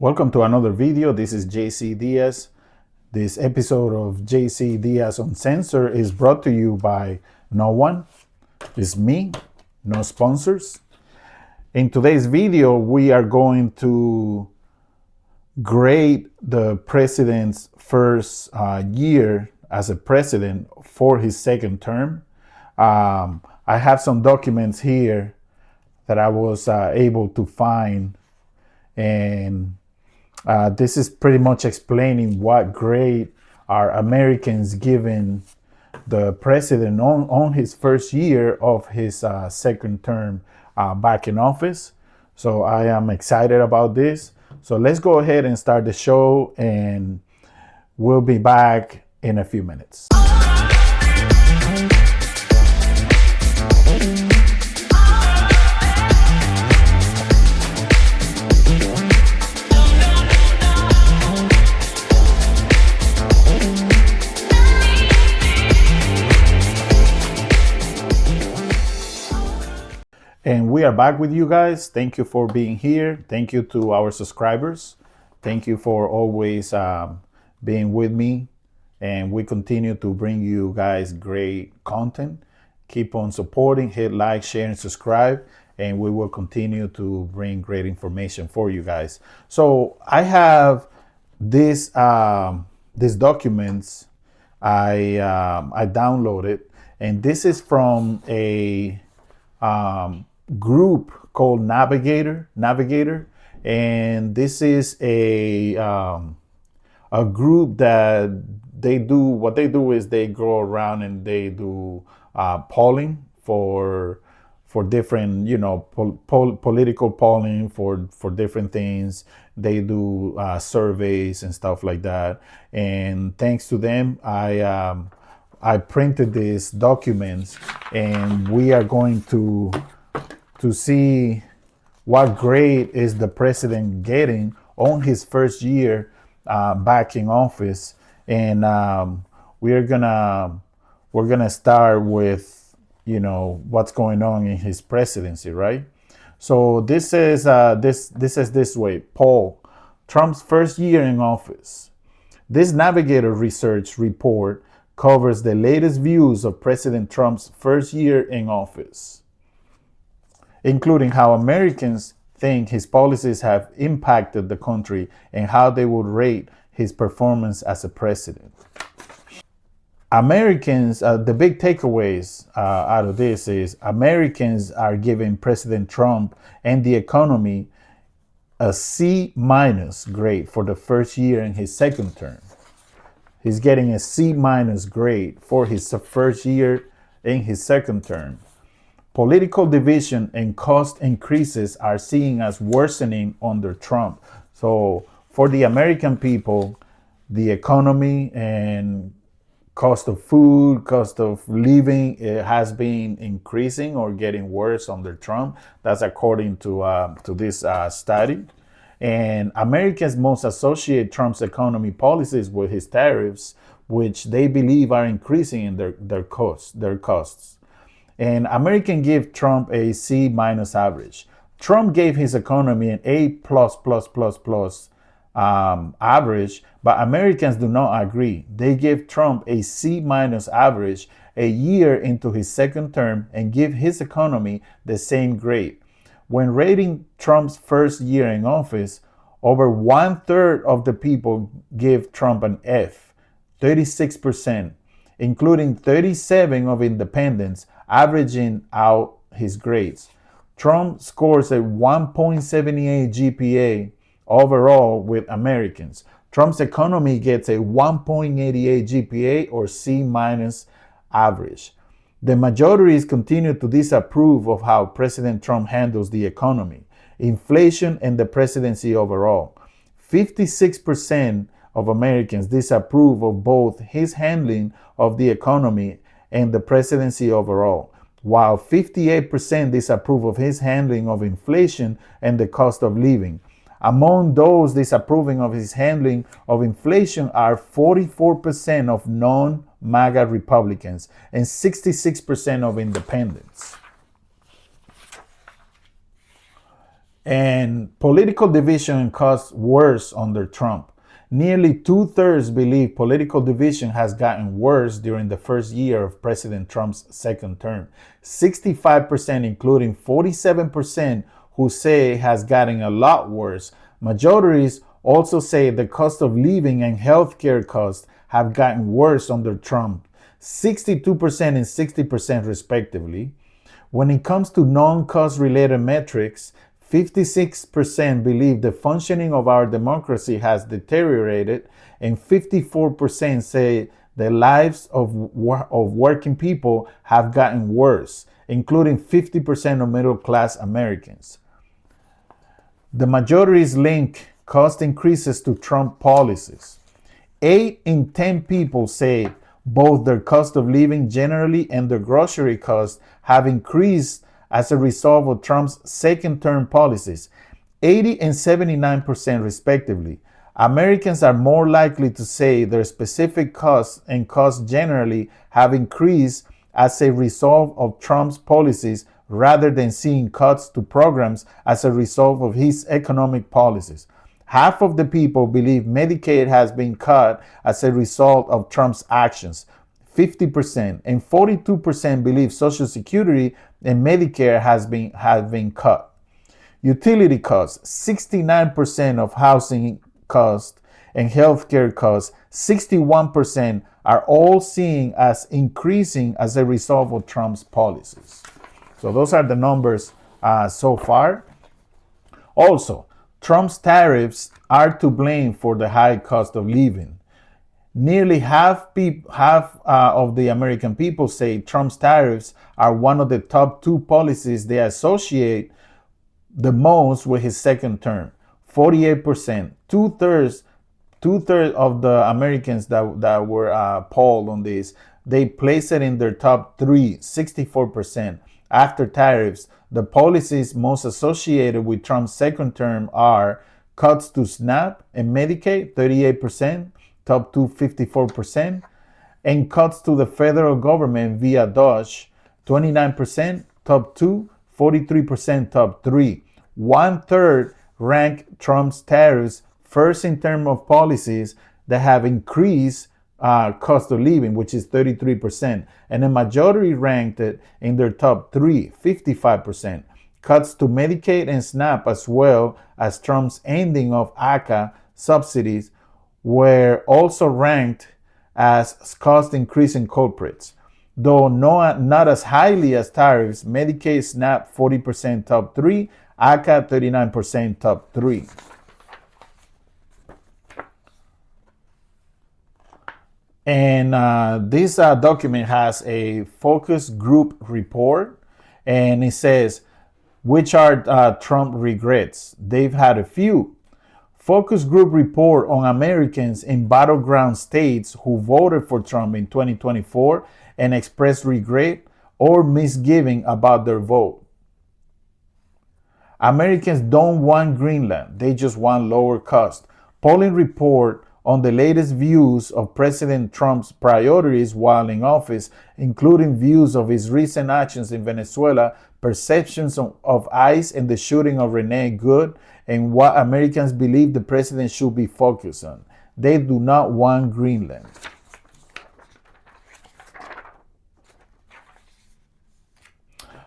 Welcome to another video. This is JC Diaz. This episode of JC Diaz Uncensored is brought to you by no one. It's me, no sponsors. In today's video, we are going to grade the president's first year as a president for his second term. I have some documents here that I was able to find, and this is pretty much explaining what grade are Americans giving the president on his first year of his second term back in office. So I am excited about this. So let's go ahead and start the show, and we'll be back in a few minutes. And we are back with you guys. Thank you for being here. Thank you to our subscribers. Thank you for always being with me. And we continue to bring you guys great content. Keep on supporting, hit like, share, and subscribe. And we will continue to bring great information for you guys. So I have these documents I downloaded. And this is from a group called Navigator, and this is a group that they go around and they do polling for different, political polling for different things. They do surveys and stuff like that, and thanks to them, I printed these documents, and we are going to see what grade is the president getting on his first year back in office. And we're gonna start with what's going on in his presidency, right? So this says this way: poll, Trump's first year in office. This Navigator research report covers the latest views of President Trump's first year in office, including how Americans think his policies have impacted the country and how they would rate his performance as a president. Americans, the big takeaways out of this is Americans are giving President Trump and the economy a C- grade for the first year in his second term. He's getting a C- grade for his first year in his second term. Political division and cost increases are seen as worsening under Trump. So for the American people, the economy and cost of food, cost of living, it has been increasing or getting worse under Trump. That's according to this study. And Americans most associate Trump's economy policies with his tariffs, which they believe are increasing in their costs. And Americans give Trump a C- average. Trump gave his economy an A+++ average, but Americans do not agree. They give Trump a C- average a year into his second term and give his economy the same grade. When rating Trump's first year in office, over 1/3 of the people give Trump an F, 36%, including 37% of independents, averaging out his grades. Trump scores a 1.78 GPA overall with Americans. Trump's economy gets a 1.88 GPA or C- average. The majorities continue to disapprove of how President Trump handles the economy, inflation, and the presidency overall. 56% of Americans disapprove of both his handling of the economy and the presidency overall, while 58% disapprove of his handling of inflation and the cost of living. Among those disapproving of his handling of inflation are 44% of non-MAGA Republicans and 66% of independents. And political division caused worse under Trump. Nearly two-thirds believe political division has gotten worse during the first year of President Trump's second term. 65%, including 47%, who say it has gotten a lot worse. Majorities also say the cost of living and healthcare costs have gotten worse under Trump, 62% and 60% respectively. When it comes to non-cost related metrics, 56% believe the functioning of our democracy has deteriorated, and 54% say the lives of working people have gotten worse, including 50% of middle-class Americans. The majorities link cost increases to Trump policies. 8 in 10 people say both their cost of living generally and their grocery costs have increased as a result of Trump's second-term policies, 80 and 79% respectively. Americans are more likely to say their specific costs and costs generally have increased as a result of Trump's policies rather than seeing cuts to programs as a result of his economic policies. Half of the people believe Medicaid has been cut as a result of Trump's actions, 50%, and 42% believe Social Security and Medicare have been cut. Utility costs, 69% of housing costs and healthcare costs, 61% are all seen as increasing as a result of Trump's policies. So those are the numbers so far. Also, Trump's tariffs are to blame for the high cost of living. Nearly half of the American people say Trump's tariffs are one of the top 2 policies they associate the most with his second term. 48%, two-thirds of the Americans that were polled on this, they place it in their top 3, 64%. After tariffs, the policies most associated with Trump's second term are cuts to SNAP and Medicaid, 38%, top 2, 54%, and cuts to the federal government via DOGE, 29%, top 2, 43%, top 3. One-third rank Trump's tariffs first in terms of policies that have increased cost of living, which is 33%, and the majority ranked it in their top 3, 55%. Cuts to Medicaid and SNAP, as well as Trump's ending of ACA subsidies, were also ranked as cost increasing culprits. Though not as highly as tariffs, Medicaid, SNAP 40% top 3, ACA 39% top 3. And this document has a focus group report, and it says, which are Trump regrets? They've had a few. Focus group report on Americans in battleground states who voted for Trump in 2024 and expressed regret or misgiving about their vote. Americans don't want Greenland, they just want lower cost. Polling report on the latest views of President Trump's priorities while in office, including views of his recent actions in Venezuela, perceptions of ICE and the shooting of Renee Good, and what Americans believe the president should be focused on. They do not want Greenland.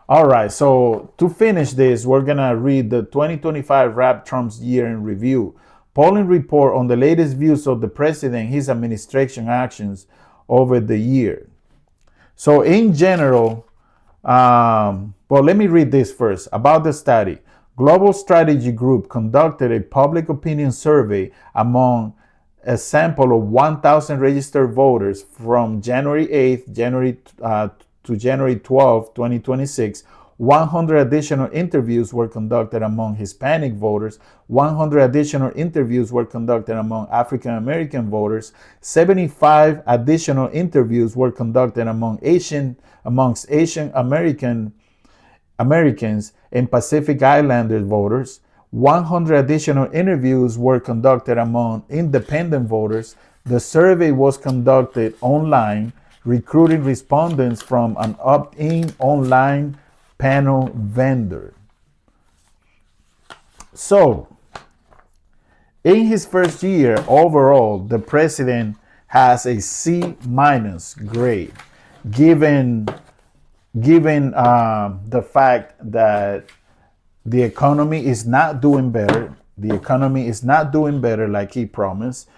All right, so to finish this, we're going to read the 2025 Wrap Trump's Year in Review. Polling report on the latest views of the president and his administration actions over the year. So in general, well, let me read this first. About the study, Global Strategy Group conducted a public opinion survey among a sample of 1,000 registered voters from January 8th to January 12, 2026. 100 additional interviews were conducted among Hispanic voters. 100 additional interviews were conducted among African American voters. 75 additional interviews were conducted amongst Asian Americans and Pacific Islander voters. 100 additional interviews were conducted among independent voters. The survey was conducted online, recruiting respondents from an opt-in online panel vendor. So, in his first year, overall, the president has a C minus grade, given the fact that the economy is not doing better. The economy is not doing better like he promised.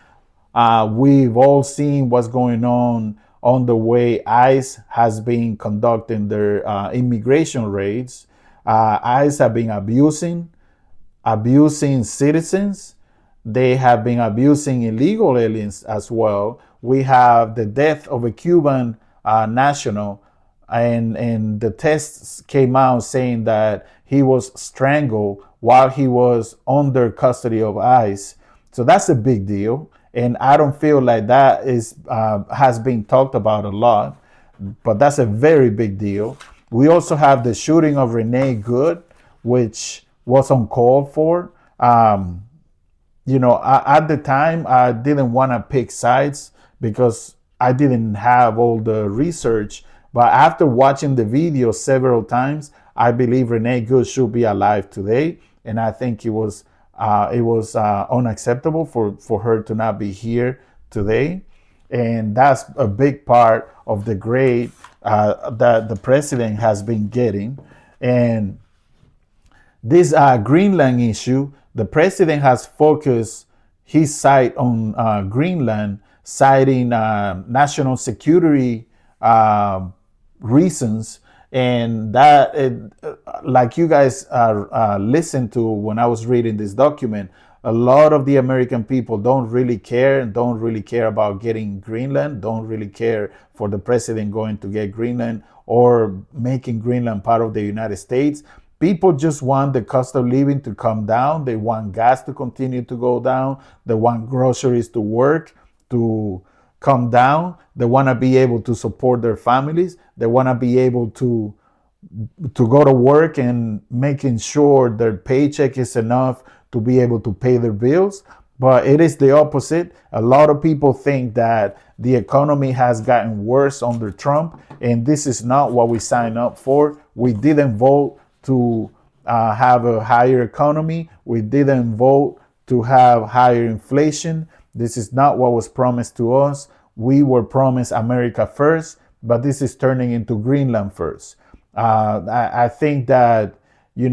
We've all seen what's going on the way ICE has been conducting their immigration raids. ICE have been abusing citizens. They have been abusing illegal aliens as well. We have the death of a Cuban national, and the tests came out saying that he was strangled while he was under custody of ICE. So that's a big deal, and I don't feel like that is has been talked about a lot, but that's a very big deal. We also have the shooting of Renee Good, which was uncalled for. At the time, I didn't want to pick sides because I didn't have all the research. But after watching the video several times, I believe Renee Good should be alive today, and I think it was unacceptable for her to not be here today, and that's a big part of the grade that the president has been getting. And this Greenland issue, the president has focused his sight on Greenland, citing national security reasons. And that, like you guys listened to when I was reading this document, a lot of the American people don't really care and don't really care about getting Greenland, don't really care for the president going to get Greenland or making Greenland part of the United States. People just want the cost of living to come down. They want gas to continue to go down. They want groceries to work to come down. They want to be able to support their families. They want to be able to go to work and making sure their paycheck is enough to be able to pay their bills. But it is the opposite. A lot of people think that the economy has gotten worse under Trump, and this is not what we signed up for. We didn't vote to have a higher economy. We didn't vote to have higher inflation. This is not what was promised to us. We were promised America first, but this is turning into Greenland first. I think that, in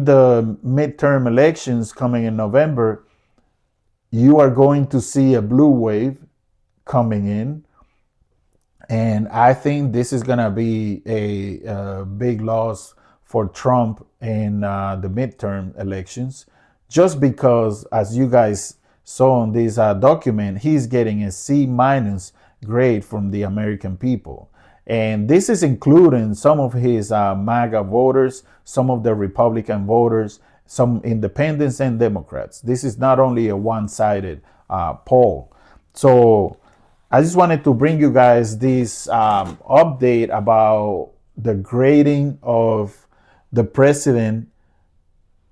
the midterm elections coming in November, you are going to see a blue wave coming in. And I think this is going to be a big loss for Trump in the midterm elections, just because, as you guys saw in this document, he's getting a C minus grade from the American people. And this is including some of his MAGA voters, some of the Republican voters, some independents and Democrats. This is not only a one-sided poll. So I just wanted to bring you guys this update about the grading of the president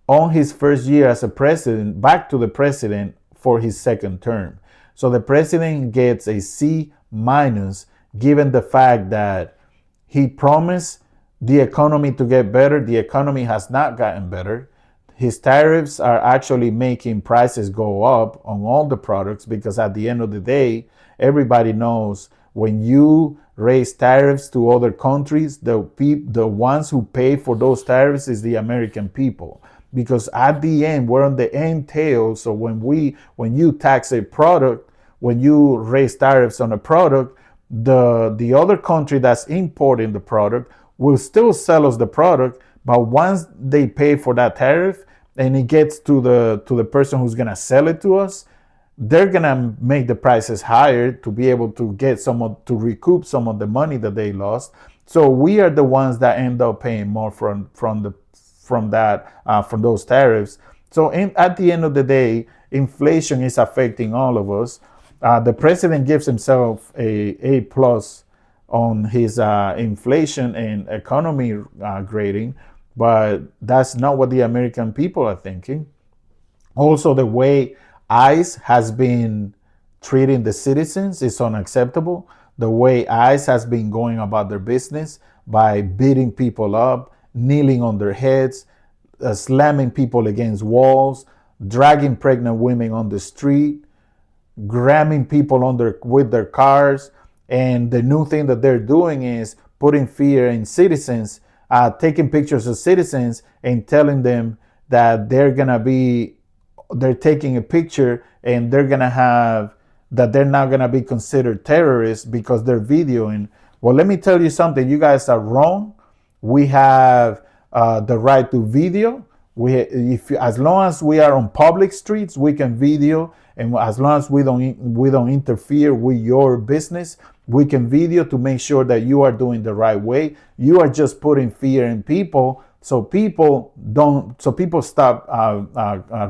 on his first year as a president, back to the president for his second term. So the president gets a C minus, given the fact that he promised the economy to get better. The economy has not gotten better. His tariffs are actually making prices go up on all the products, because at the end of the day, everybody knows when you raise tariffs to other countries, the ones who pay for those tariffs is the American people. Because at the end, we're on the end tail. So when you tax a product, when you raise tariffs on a product, the other country that's importing the product will still sell us the product, but once they pay for that tariff and it gets to the person who's gonna sell it to us, they're gonna make the prices higher to be able to get to recoup some of the money that they lost. So we are the ones that end up paying more from those tariffs. So at the end of the day, inflation is affecting all of us. The president gives himself a plus on his inflation and economy grading, but that's not what the American people are thinking. Also, the way ICE has been treating the citizens is unacceptable. The way ICE has been going about their business by beating people up, kneeling on their heads, slamming people against walls, dragging pregnant women on the street, grabbing people with their cars. And the new thing that they're doing is putting fear in citizens, taking pictures of citizens and telling them that they're taking a picture and they're gonna have that they're not gonna be considered terrorists because they're videoing. Well, let me tell you something. You guys are wrong. We have the right to video. As long as we are on public streets, we can video, and as long as we don't interfere with your business, we can video to make sure that you are doing the right way. You are just putting fear in people, so people stop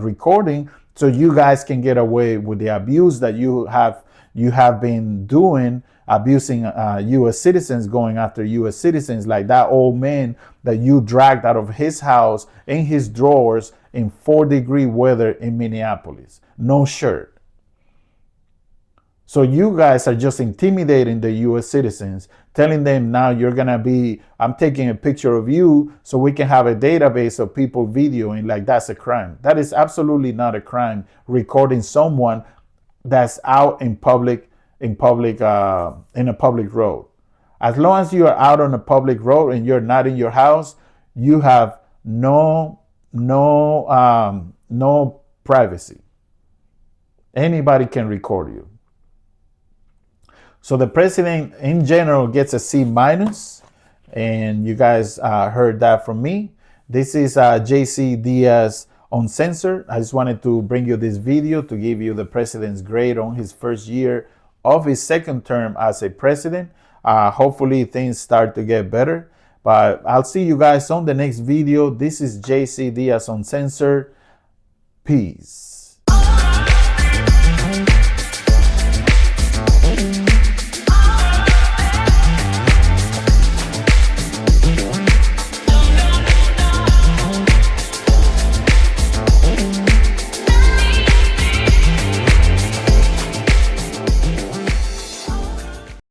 recording, so you guys can get away with the abuse that you have been doing, abusing U.S. citizens, going after U.S. citizens, like that old man that you dragged out of his house in his drawers in 4-degree weather in Minneapolis, no shirt. So you guys are just intimidating the U.S. citizens, telling them now I'm taking a picture of you so we can have a database of people videoing, like that's a crime. That is absolutely not a crime, recording someone that's out in a public road. As long as you are out on a public road and you're not in your house, you have no privacy. Anybody can record you. So the president in general gets a C minus, and you guys heard that from me. This is JC Diaz Uncensored. I just wanted to bring you this video to give you the president's grade on his first year of his second term as a president. Hopefully things start to get better, but I'll see you guys on the next video. This is JC Diaz Uncensored. Peace.